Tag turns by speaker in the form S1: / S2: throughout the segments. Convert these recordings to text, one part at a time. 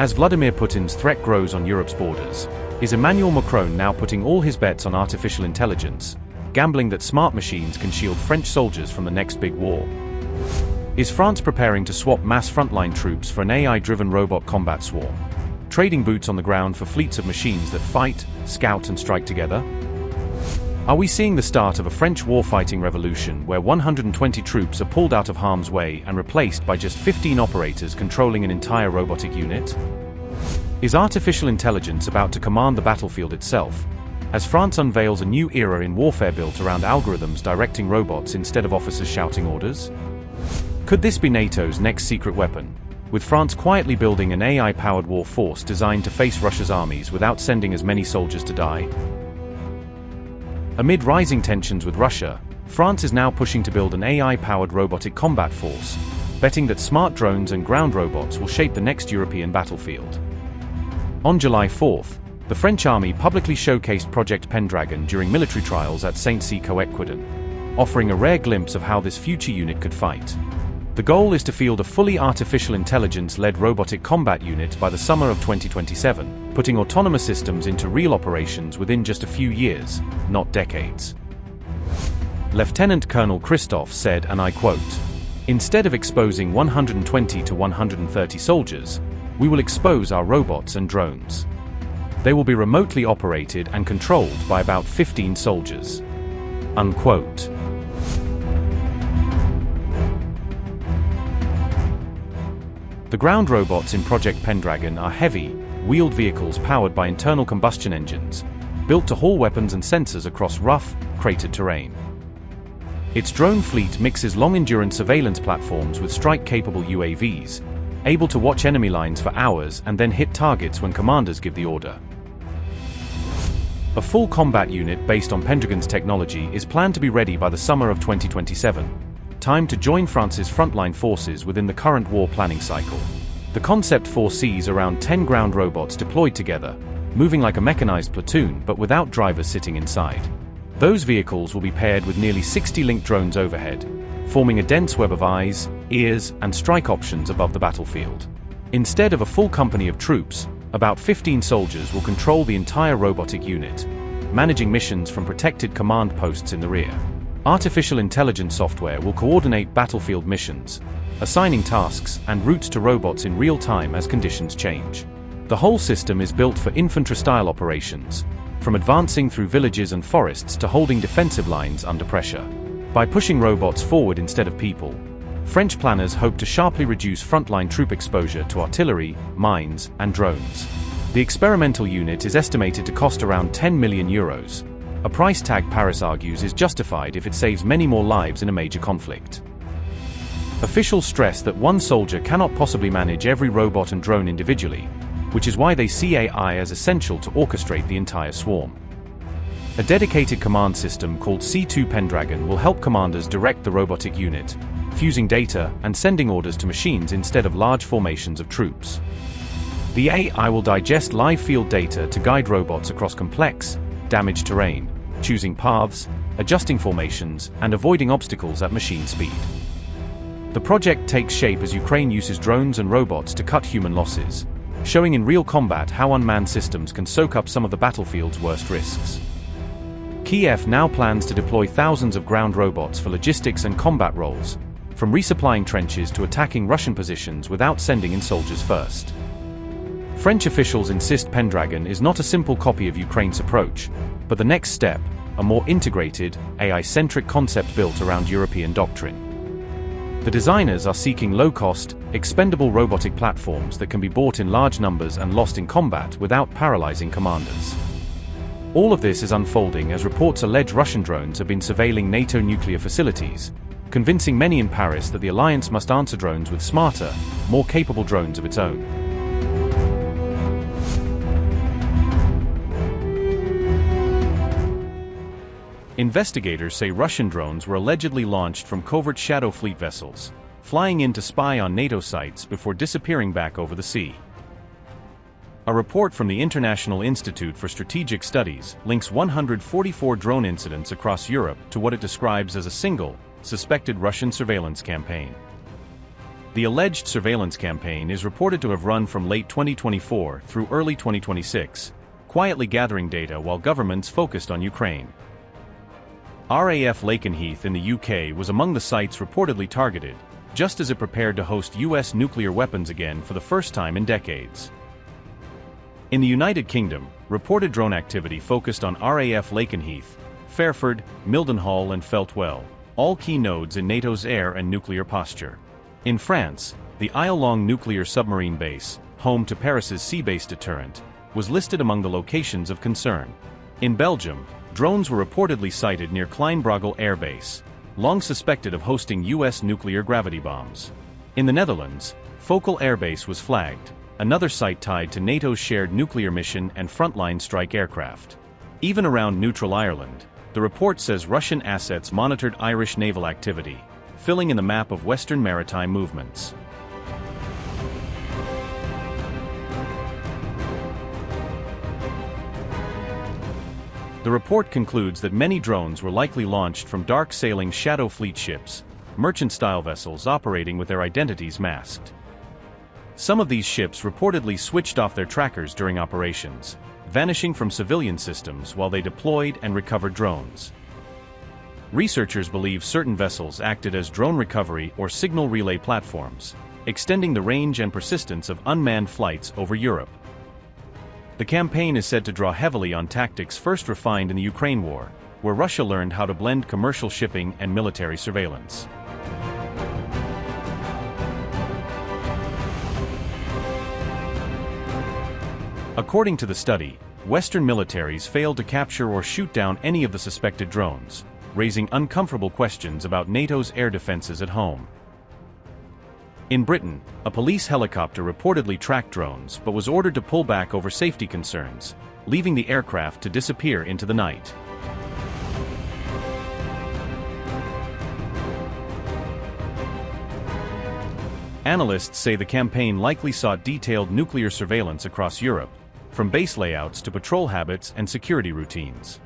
S1: As Vladimir Putin's threat grows on Europe's borders, is Emmanuel Macron now putting all his bets on artificial intelligence, gambling that smart machines can shield French soldiers from the next big war? Is France preparing to swap mass frontline troops for an AI-driven robot combat swarm, trading boots on the ground for fleets of machines that fight, scout and strike together? Are we seeing the start of a French warfighting revolution where 120 troops are pulled out of harm's way and replaced by just 15 operators controlling an entire robotic unit? Is artificial intelligence about to command the battlefield itself, as France unveils a new era in warfare built around algorithms directing robots instead of officers shouting orders? Could this be NATO's next secret weapon, with France quietly building an AI-powered war force designed to face Russia's armies without sending as many soldiers to die? Amid rising tensions with Russia, France is now pushing to build an AI-powered robotic combat force, betting that smart drones and ground robots will shape the next European battlefield. On July 4th, the French army publicly showcased Project Pendragon during military trials at Saint-Cyr-Coëtquidon, offering a rare glimpse of how this future unit could fight. The goal is to field a fully artificial intelligence-led robotic combat unit by the summer of 2027, putting autonomous systems into real operations within just a few years, not decades. Lieutenant Colonel Christophe said, and I quote, "Instead of exposing 120 to 130 soldiers, we will expose our robots and drones. They will be remotely operated and controlled by about 15 soldiers." Unquote. The ground robots in Project Pendragon are heavy, wheeled vehicles powered by internal combustion engines, built to haul weapons and sensors across rough, cratered terrain. Its drone fleet mixes long-endurance surveillance platforms with strike-capable UAVs, able to watch enemy lines for hours and then hit targets when commanders give the order. A full combat unit based on Pendragon's technology is planned to be ready by the summer of 2027. Time to join France's frontline forces within the current war planning cycle. The concept foresees around 10 ground robots deployed together, moving like a mechanized platoon but without drivers sitting inside. Those vehicles will be paired with nearly 60 linked drones overhead, forming a dense web of eyes, ears, and strike options above the battlefield. Instead of a full company of troops, about 15 soldiers will control the entire robotic unit, managing missions from protected command posts in the rear. Artificial intelligence software will coordinate battlefield missions, assigning tasks and routes to robots in real time as conditions change. The whole system is built for infantry-style operations, from advancing through villages and forests to holding defensive lines under pressure. By pushing robots forward instead of people, French planners hope to sharply reduce frontline troop exposure to artillery, mines, and drones. The experimental unit is estimated to cost around €10 million, a price tag Paris argues is justified if it saves many more lives in a major conflict. Officials stress that one soldier cannot possibly manage every robot and drone individually, which is why they see AI as essential to orchestrate the entire swarm. A dedicated command system called C2 Pendragon will help commanders direct the robotic unit, fusing data and sending orders to machines instead of large formations of troops. The AI will digest live field data to guide robots across complex, damaged terrain, choosing paths, adjusting formations, and avoiding obstacles at machine speed. The project takes shape as Ukraine uses drones and robots to cut human losses, showing in real combat how unmanned systems can soak up some of the battlefield's worst risks. Kiev now plans to deploy thousands of ground robots for logistics and combat roles, from resupplying trenches to attacking Russian positions without sending in soldiers first. French officials insist Pendragon is not a simple copy of Ukraine's approach, but the next step, a more integrated, AI-centric concept built around European doctrine. The designers are seeking low-cost, expendable robotic platforms that can be bought in large numbers and lost in combat without paralyzing commanders. All of this is unfolding as reports allege Russian drones have been surveilling NATO nuclear facilities, convincing many in Paris that the alliance must answer drones with smarter, more capable drones of its own. Investigators say Russian drones were allegedly launched from covert shadow fleet vessels, flying in to spy on NATO sites before disappearing back over the sea. A report from the International Institute for Strategic Studies links 144 drone incidents across Europe to what it describes as a single, suspected Russian surveillance campaign. The alleged surveillance campaign is reported to have run from late 2024 through early 2026, quietly gathering data while governments focused on Ukraine. RAF Lakenheath in the UK was among the sites reportedly targeted, just as it prepared to host US nuclear weapons again for the first time in decades. In the United Kingdom, reported drone activity focused on RAF Lakenheath, Fairford, Mildenhall and Feltwell, all key nodes in NATO's air and nuclear posture. In France, the Isle-Long nuclear submarine base, home to Paris's sea-based deterrent, was listed among the locations of concern. In Belgium, drones were reportedly sighted near Kleinbrogel Air Base, long suspected of hosting US nuclear gravity bombs. In the Netherlands, Focal Air Base was flagged, another site tied to NATO's shared nuclear mission and frontline strike aircraft. Even around neutral Ireland, the report says Russian assets monitored Irish naval activity, filling in the map of Western maritime movements. The report concludes that many drones were likely launched from dark-sailing Shadow Fleet ships, merchant-style vessels operating with their identities masked. Some of these ships reportedly switched off their trackers during operations, vanishing from civilian systems while they deployed and recovered drones. Researchers believe certain vessels acted as drone recovery or signal relay platforms, extending the range and persistence of unmanned flights over Europe. The campaign is said to draw heavily on tactics first refined in the Ukraine war, where Russia learned how to blend commercial shipping and military surveillance. According to the study, Western militaries failed to capture or shoot down any of the suspected drones, raising uncomfortable questions about NATO's air defenses at home. In Britain, a police helicopter reportedly tracked drones but was ordered to pull back over safety concerns, leaving the aircraft to disappear into the night. Analysts say the campaign likely sought detailed nuclear surveillance across Europe, from base layouts to patrol habits and security routines.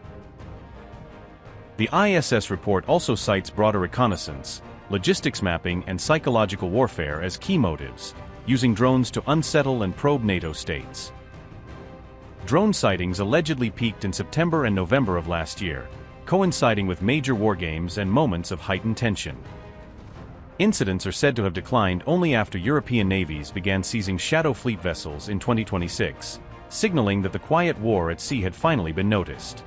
S1: The ISS report also cites broader reconnaissance, logistics mapping and psychological warfare as key motives, using drones to unsettle and probe NATO states. Drone sightings allegedly peaked in September and November of last year, coinciding with major war games and moments of heightened tension. Incidents are said to have declined only after European navies began seizing Shadow Fleet vessels in 2026, signaling that the quiet war at sea had finally been noticed.